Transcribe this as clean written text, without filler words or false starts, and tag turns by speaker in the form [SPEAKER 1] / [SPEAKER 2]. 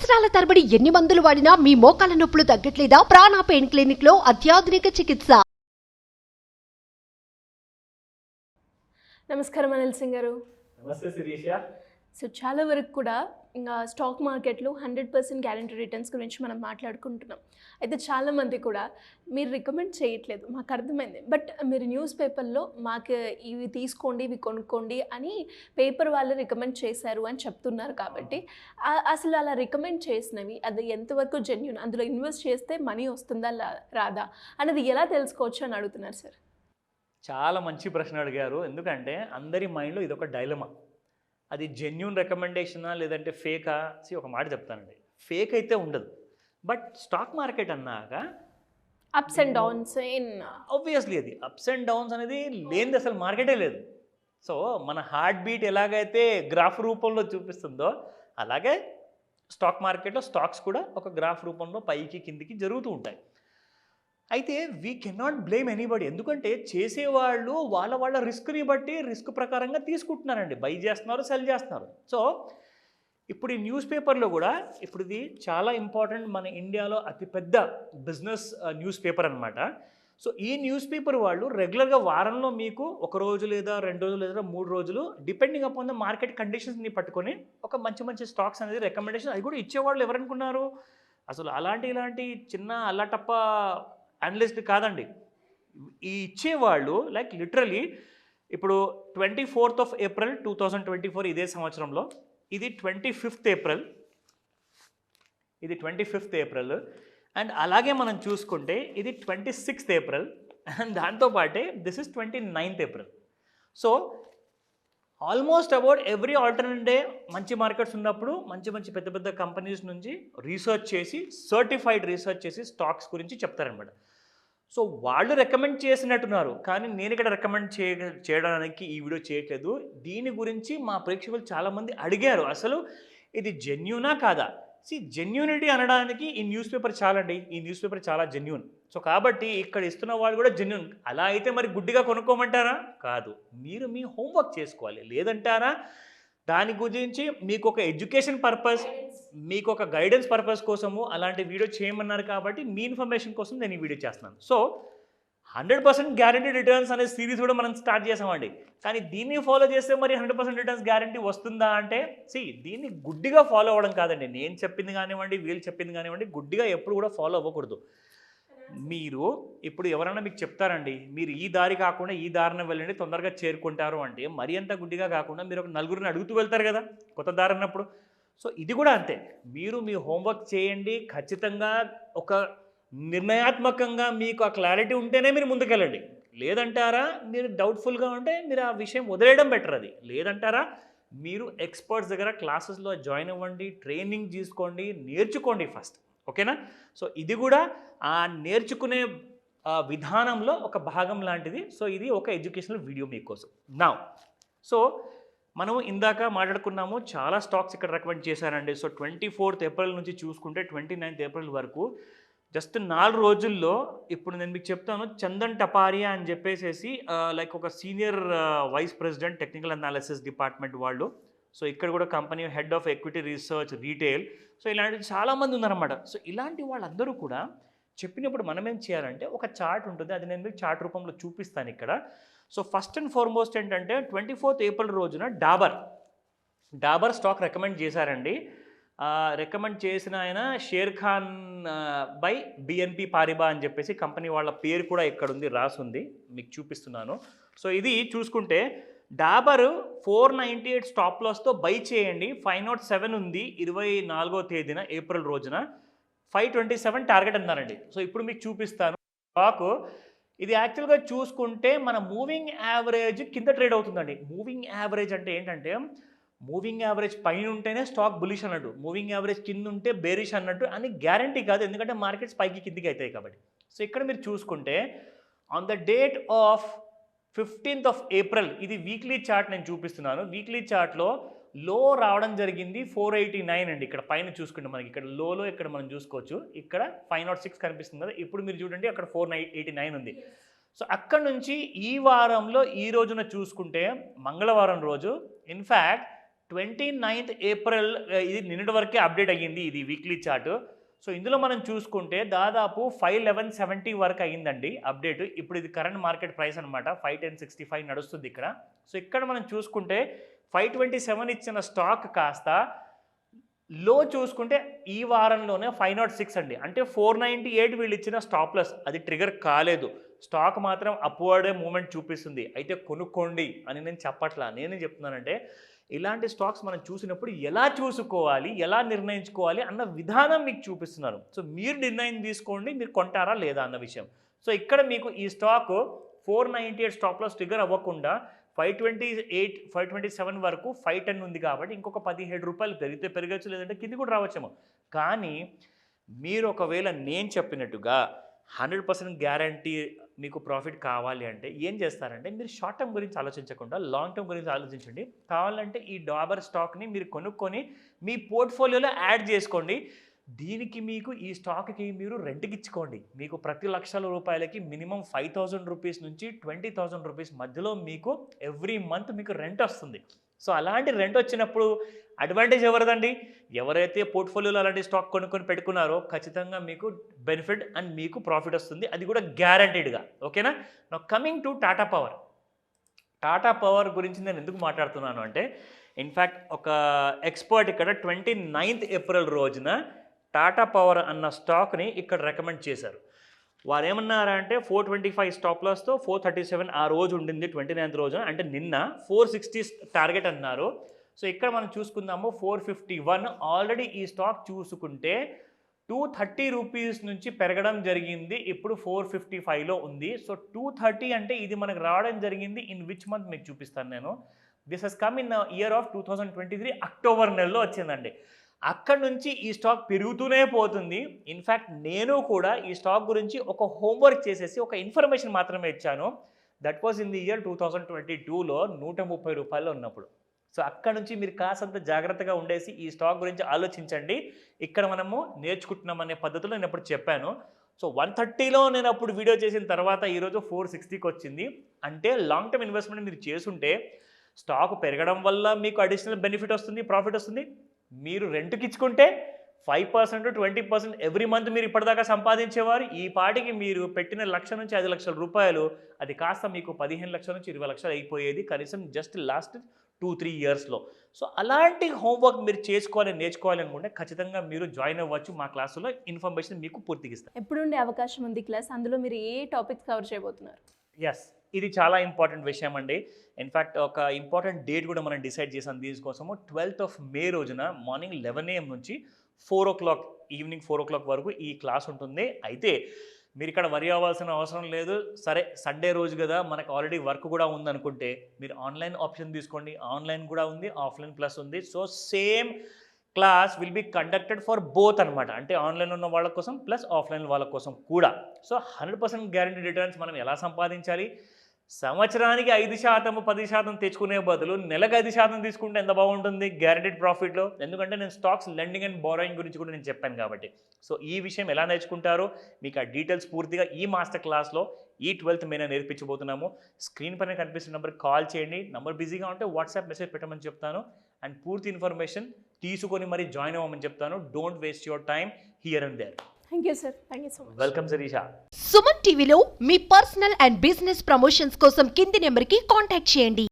[SPEAKER 1] సంవత్సరాల తరబడి ఎన్ని మందులు వాడినా మీ మోకాల నొప్పులు తగ్గట్లేదా? ప్రాణ పెయిన్ క్లినిక్ లో అత్యాధునిక చికిత్స.
[SPEAKER 2] నమస్కారం అనిల్ సింగ్ గారు.
[SPEAKER 3] నమస్తే శిరీష.
[SPEAKER 2] సో చాలా వరకు కూడా ఇంకా స్టాక్ మార్కెట్లో 100% గ్యారంటీ రిటర్న్స్ గురించి మనం మాట్లాడుకుంటున్నాం. అయితే చాలామంది కూడా మీరు రికమెండ్ చేయట్లేదు, మాకు అర్థమైంది. బట్ మీరు న్యూస్ పేపర్లో మాకు ఇవి తీసుకోండి, ఇవి కొనుక్కోండి అని పేపర్ వాళ్ళు రికమెండ్ చేశారు అని చెప్తున్నారు. కాబట్టి అసలు అలా రికమెండ్ చేసినవి అది ఎంతవరకు జెన్యూన్, అందులో ఇన్వెస్ట్ చేస్తే మనీ వస్తుందా రాదా అనేది ఎలా తెలుసుకోవచ్చు అని అడుగుతున్నారు సార్.
[SPEAKER 3] చాలా మంచి ప్రశ్న అడిగారు. ఎందుకంటే అందరి మైండ్లో ఇదొక డైలమా. అది జెన్యూన్ రికమెండేషనా లేదంటే ఫేకా? ఒక మాట చెప్తానండి, ఫేక్ అయితే ఉండదు. బట్ స్టాక్ మార్కెట్ అన్నాక
[SPEAKER 2] అప్స్ అండ్ డౌన్స్
[SPEAKER 3] ఆబ్వియస్లీ అది అప్స్ అండ్ డౌన్స్ అనేది లేనిది అసలు మార్కెటే లేదు. సో మన హార్ట్ బీట్ ఎలాగైతే గ్రాఫ్ రూపంలో చూపిస్తుందో అలాగే స్టాక్ మార్కెట్లో స్టాక్స్ కూడా ఒక గ్రాఫ్ రూపంలో పైకి కిందికి జరుగుతూ ఉంటాయి. అయితే వీ కెనాట్ బ్లేమ్ ఎనీబడి. ఎందుకంటే చేసేవాళ్ళు వాళ్ళ రిస్క్ని బట్టి రిస్క్ ప్రకారంగా తీసుకుంటున్నారండి, బై చేస్తున్నారు, సెల్ చేస్తున్నారు. సో ఇప్పుడు ఈ న్యూస్ పేపర్లో కూడా ఇప్పుడు ఇది చాలా ఇంపార్టెంట్, మన ఇండియాలో అతిపెద్ద బిజినెస్ న్యూస్ పేపర్ అనమాట. సో ఈ న్యూస్ పేపర్ వాళ్ళు రెగ్యులర్గా వారంలో మీకు ఒక రోజు లేదా 2 రోజులు లేదా 3 రోజులు డిపెండింగ్ అపాన్ ద మార్కెట్ కండిషన్స్ని పట్టుకొని ఒక మంచి స్టాక్స్ అనేది రికమెండేషన్ అది కూడా ఇచ్చేవాళ్ళు ఎవరనుకున్నారు? అసలు ఇలాంటి చిన్న అల్లటప్ప అనలిస్ట్ కాదండి. ఈ ఇచ్చేవాళ్ళు లైక్ లిటరలీ ఇప్పుడు 24th April 2024 ఇదే సంవత్సరంలో, ఇది 25th April, ఇది 25th April, అండ్ అలాగే మనం చూసుకుంటే ఇది 26th April, అండ్ దాంతోపాటే this is 29th April. So almost about every alternate day మంచి మార్కెట్స్ ఉన్నప్పుడు మంచి పెద్ద కంపెనీస్ నుంచి రీసెర్చ్ చేసి సర్టిఫైడ్ రీసెర్చ్ చేసి స్టాక్స్ గురించి చెప్తారనమాట. సో వాళ్ళు రికమెండ్ చేసినట్టున్నారు, కానీ నేను ఇక్కడ రికమెండ్ చేయడానికి ఈ వీడియో చేయట్లేదు. దీని గురించి మా ప్రేక్షకులు చాలామంది అడిగారు, అసలు ఇది జెన్యూనా కాదా? జెన్యూనిటీ అనడానికి ఈ న్యూస్ పేపర్ చాలండి, ఈ న్యూస్ పేపర్ చాలా జెన్యూన్. సో కాబట్టి ఇక్కడ ఇస్తున్న వాళ్ళు కూడా జెన్యూన్. అలా అయితే మరి గుడ్డిగా కొనుక్కోమంటారా? కాదు, మీరు మీ హోంవర్క్ చేసుకోవాలి. లేదంటారా దాని గురించి మీకు ఒక ఎడ్యుకేషన్ పర్పస్, మీకు ఒక గైడెన్స్ పర్పస్ కోసము అలాంటి వీడియో చేయమన్నారు. కాబట్టి మీ ఇన్ఫర్మేషన్ కోసం నేను ఈ వీడియో చేస్తున్నాను. సో 100% గ్యారంటీ రిటర్న్స్ అనే సిరీస్ కూడా మనం స్టార్ట్ చేసామండి. కానీ దీన్ని ఫాలో చేస్తే మరి 100% రిటర్న్స్ గ్యారంటీ వస్తుందా అంటే దీన్ని గుడ్డిగా ఫాలో అవ్వడం కాదండి. నేను చెప్పింది కానివ్వండి, వీళ్ళు చెప్పింది కానివ్వండి, గుడ్డిగా ఎప్పుడు కూడా ఫాలో అవ్వకూడదు. మీరు ఇప్పుడు ఎవరైనా మీకు చెప్తారండి, మీరు ఈ దారి కాకుండా ఈ దారిన వెళ్ళండి తొందరగా చేరుకుంటారు అంటే, మరి అంత గుడ్డిగా కాకుండా మీరు ఒక నలుగురిని అడుగుతూ వెళ్తారు కదా కొత్త దారి అన్నప్పుడు. సో ఇది కూడా అంతే, మీరు మీ హోంవర్క్ చేయండి. ఖచ్చితంగా ఒక నిర్ణయాత్మకంగా మీకు ఆ క్లారిటీ ఉంటేనే మీరు ముందుకెళ్ళండి. లేదంటారా మీరు డౌట్ఫుల్గా ఉంటే మీరు ఆ విషయం వదిలేయడం బెటర్. అది లేదంటారా మీరు ఎక్స్పర్ట్స్ దగ్గర క్లాసెస్లో జాయిన్ అవ్వండి, ట్రైనింగ్ తీసుకోండి, నేర్చుకోండి ఫస్ట్. ఓకేనా? సో ఇది కూడా ఆ నేర్చుకునే విధానంలో ఒక భాగం లాంటిది. సో ఇది ఒక ఎడ్యుకేషనల్ వీడియో మీకోసం. నౌ సో మనం ఇందాక మాట్లాడుకున్నాము, చాలా స్టాక్స్ ఇక్కడ రికమెండ్ చేశారండి. సో 24th April నుంచి చూసుకుంటే 29th April వరకు జస్ట్ 4 రోజుల్లో ఇప్పుడు నేను మీకు చెప్తాను. చందన్ టపారియా అని చెప్పేసి లైక్ ఒక senior vice president technical analysis department వాళ్ళు. సో ఇక్కడ కూడా company head of equity research retail. So ఇలాంటి చాలామంది ఉన్నారన్నమాట. సో ఇలాంటి వాళ్ళందరూ కూడా చెప్పినప్పుడు మనం ఏం చేయాలంటే ఒక చార్ట్ ఉంటుంది, అది నేను మీకు చార్ట్ రూపంలో చూపిస్తాను ఇక్కడ. సో ఫస్ట్ అండ్ ఫార్మోస్ట్ ఏంటంటే 24th April రోజున డాబర్ స్టాక్ రికమెండ్ చేశారండి. రికమెండ్ చేసిన ఆయన షేర్ ఖాన్ బై BNP పారిబా అని చెప్పేసి కంపెనీ వాళ్ళ పేరు కూడా ఇక్కడ ఉంది, రాసుంది, మీకు చూపిస్తున్నాను. సో ఇది చూసుకుంటే డాబర్ 498 స్టాప్ లాస్తో బై చేయండి. 507 ఉంది 24వ తేదీన ఏప్రిల్ రోజున, 527 టార్గెట్ అన్నారండి. సో ఇప్పుడు మీకు చూపిస్తాను స్టాక్. ఇది యాక్చువల్గా చూసుకుంటే మన మూవింగ్ యావరేజ్ కింద ట్రేడ్ అవుతుందండి. మూవింగ్ యావరేజ్ అంటే ఏంటంటే మూవింగ్ యావరేజ్ పైన ఉంటేనే స్టాక్ బులిష్ అన్నట్టు, మూవింగ్ యావరేజ్ కింద ఉంటే బేరిష్ అన్నట్టు అని గ్యారంటీ కాదు, ఎందుకంటే మార్కెట్స్ పైకి కిందికి అవుతాయి కాబట్టి. సో ఇక్కడ మీరు చూసుకుంటే on the date of 15th April, ఇది వీక్లీ చార్ట్ నేను చూపిస్తున్నాను. వీక్లీ చార్ట్లో లో రావడం జరిగింది 489 అండి. ఇక్కడ పైన చూసుకుంటే మనకి ఇక్కడ లోలో ఇక్కడ మనం చూసుకోవచ్చు, ఇక్కడ 506 కనిపిస్తుంది కదా. ఇప్పుడు మీరు చూడండి అక్కడ 489 ఉంది. సో అక్కడ నుంచి ఈ వారంలో ఈ రోజున చూసుకుంటే మంగళవారం రోజు ఇన్ఫ్యాక్ట్ 29th ఏప్రిల్ ఇది నిన్నటి వరకే అప్డేట్ అయ్యింది, ఇది వీక్లీ చార్ట్. సో ఇందులో మనం చూసుకుంటే దాదాపు 511.70 వరకు అయ్యిందండి అప్డేట్. ఇప్పుడు ఇది కరెంట్ మార్కెట్ ప్రైస్ అనమాట, 510.65 నడుస్తుంది ఇక్కడ. సో ఇక్కడ మనం చూసుకుంటే 527 ఇచ్చిన స్టాక్ కాస్త లో చూసుకుంటే ఈ వారంలోనే 506 అండి, అంటే 498 వీళ్ళు ఇచ్చిన స్టాప్ లాస్ అది ట్రిగర్ కాలేదు. స్టాక్ మాత్రం అప్వర్డ్ మూమెంట్ చూపిస్తుంది. అయితే కొనుక్కోండి అని నేను చెప్పట్లా, నేనేం చెప్తున్నానంటే ఇలాంటి స్టాక్స్ మనం చూసినప్పుడు ఎలా చూసుకోవాలి, ఎలా నిర్ణయించుకోవాలి అన్న విధానం మీకు చూపిస్తున్నాను. సో మీరు నిర్ణయం తీసుకోండి, మీరు కొంటారా లేదా అన్న విషయం. సో ఇక్కడ మీకు ఈ స్టాక్ 498 స్టాప్ లాస్ ట్రిగర్ అవ్వకుండా 528 527 వరకు 510 ఉంది కాబట్టి ఇంకొక 17 రూపాయలు పెరిగితే పెరగచ్చు, లేదంటే కింది కూడా రావచ్చేమో. కానీ మీరు ఒకవేళ నేను చెప్పినట్టుగా 100% గ్యారంటీ మీకు ప్రాఫిట్ కావాలి అంటే ఏం చేస్తారంటే మీరు షార్ట్ టర్మ్ గురించి ఆలోచించకుండా లాంగ్ టర్మ్ గురించి ఆలోచించండి. కావాలంటే ఈ డాబర్ స్టాక్ని మీరు కొనుక్కొని మీ పోర్ట్ఫోలియోలో యాడ్ చేసుకోండి. దీనికి మీకు ఈ స్టాక్కి మీరు రెంట్కి ఇచ్చుకోండి. మీకు ప్రతి ₹1,00,000 మినిమం 5,000 రూపీస్ నుంచి 20,000 రూపీస్ మధ్యలో మీకు ఎవ్రీ మంత్ మీకు రెంట్ వస్తుంది. సో అలాంటి రెంట్ వచ్చినప్పుడు అడ్వాంటేజ్ ఎవరిదండి? ఎవరైతే పోర్ట్ఫోలియోలో అలాంటి స్టాక్ కొనుక్కొని పెట్టుకున్నారో ఖచ్చితంగా మీకు బెనిఫిట్ అండ్ మీకు ప్రాఫిట్ వస్తుంది, అది కూడా గ్యారంటీడ్గా. ఓకేనా? నా coming to Tata power. Tata power గురించి నేను ఎందుకు మాట్లాడుతున్నాను అంటే ఇన్ఫ్యాక్ట్ ఒక ఎక్స్పర్ట్ ఇక్కడ 29th ఏప్రిల్ రోజున టాటా పవర్ అన్న స్టాక్ని ఇక్కడ రికమెండ్ చేశారు. వారు ఏమన్నారంటే 425 స్టాప్ లాస్తో 437 ఆ రోజు ఉండింది 29th రోజున, అంటే నిన్న 460 టార్గెట్ అన్నారు. సో ఇక్కడ మనం చూసుకుందాము 451. ఆల్రెడీ ఈ స్టాక్ చూసుకుంటే 230 రూపీస్ నుంచి పెరగడం జరిగింది, ఇప్పుడు 455లో ఉంది. సో 230 అంటే ఇది మనకు రావడం జరిగింది ఇన్ విచ్ మంత్ మీకు చూపిస్తాను నేను. This has come in year of 2023 October నెలలో వచ్చిందండి. అక్కడి నుంచి ఈ స్టాక్ పెరుగుతూనే పోతుంది. ఇన్ఫ్యాక్ట్ నేను కూడా ఈ స్టాక్ గురించి ఒక హోంవర్క్ చేసేసి ఒక ఇన్ఫర్మేషన్ మాత్రమే ఇచ్చాను. That was in the year 2022లో 130 రూపాయలు ఉన్నప్పుడు. సో అక్కడ నుంచి మీరు కాసంత జాగ్రత్తగా ఉండేసి ఈ స్టాక్ గురించి ఆలోచించండి. ఇక్కడ మనము నేర్చుకుంటున్నాం అనే పద్ధతిలో నేను అప్పుడు చెప్పాను. సో 130లో నేను అప్పుడు వీడియో చేసిన తర్వాత ఈరోజు 460కి వచ్చింది. అంటే లాంగ్ టర్మ్ ఇన్వెస్ట్మెంట్ మీరు చేసుంటే స్టాక్ పెరగడం వల్ల మీకు అడిషనల్ బెనిఫిట్ వస్తుంది, ప్రాఫిట్ వస్తుంది. మీరు రెంట్కి ఇచ్చుకుంటే 5% 20% ఎవ్రీ మంత్ మీరు ఇప్పటిదాకా సంపాదించేవారు. ఈ పాటికి మీరు పెట్టిన 1,00,000 నుంచి 5,00,000 రూపాయలు అది కాస్త మీకు 15 లక్షల నుంచి 20 లక్షలు అయిపోయేది కనీసం జస్ట్ లాస్ట్ 2-3 ఇయర్స్లో. సో అలాంటి హోంవర్క్ మీరు చేసుకోవాలి, నేర్చుకోవాలి అనుకుంటే ఖచ్చితంగా మీరు జాయిన్ అవ్వచ్చు మా క్లాసులో. ఇన్ఫర్మేషన్ మీకు పూర్తిగా ఇస్తాను.
[SPEAKER 2] ఎప్పుడు ఉండే అవకాశం ఉంది క్లాస్, అందులో మీరు ఏ టాపిక్స్ కవర్ చేయబోతున్నారు?
[SPEAKER 3] ఎస్, ఇది చాలా ఇంపార్టెంట్ విషయం అండి. ఇన్ఫ్యాక్ట్ ఒక ఇంపార్టెంట్ డేట్ కూడా మనం డిసైడ్ చేసాం దీనికోసము. 12th మే రోజున మార్నింగ్ 11 AM నుంచి 4 o'clock ఈవినింగ్ 4 o'clock వరకు ఈ క్లాస్ ఉంటుంది. అయితే మీరు ఇక్కడ వరి అవ్వాల్సిన అవసరం లేదు. సరే సండే రోజు కదా మనకు ఆల్రెడీ వర్క్ కూడా ఉందనుకుంటే మీరు ఆన్లైన్ ఆప్షన్ తీసుకోండి. ఆన్లైన్ కూడా ఉంది, ఆఫ్లైన్ ప్లస్ ఉంది. So same class will be conducted for both అనమాట. అంటే ఆన్లైన్ ఉన్న వాళ్ళ కోసం ప్లస్ ఆఫ్లైన్ వాళ్ళ కోసం కూడా. సో 100% గ్యారంటీ రిటర్న్స్ మనం ఎలా సంపాదించాలి, సంవత్సరానికి 5% 10% తెచ్చుకునే బదులు నెలకు 5% తీసుకుంటే ఎంత బాగుంటుంది గ్యారెంటీడ్ ప్రాఫిట్లో. ఎందుకంటే నేను స్టాక్స్ లెండింగ్ అండ్ బారోయింగ్ గురించి కూడా నేను చెప్పాను కాబట్టి. సో ఈ విషయం ఎలా నేర్చుకుంటారో మీకు ఆ డీటెయిల్స్ పూర్తిగా ఈ మాస్టర్ క్లాస్లో ఈ 12th మేన నేర్పించబోతున్నాము. స్క్రీన్ పైన కనిపిస్తున్న నెంబర్కి కాల్ చేయండి. నెంబర్ బిజీగా ఉంటే వాట్సాప్ మెసేజ్ పెట్టమని చెప్తాను. అండ్ పూర్తి ఇన్ఫర్మేషన్ తీసుకొని మరి జాయిన్ అవ్వమని చెప్తాను. Don't waste your time here and there.
[SPEAKER 2] Thank you sir, thank you so much.
[SPEAKER 3] Welcome Shirisha.
[SPEAKER 1] Suman టీవీలో మీ పర్సనల్ అండ్ బిజినెస్ ప్రమోషన్స్ కోసం కింది నెంబర్కి కాంటాక్ట్ చేయండి.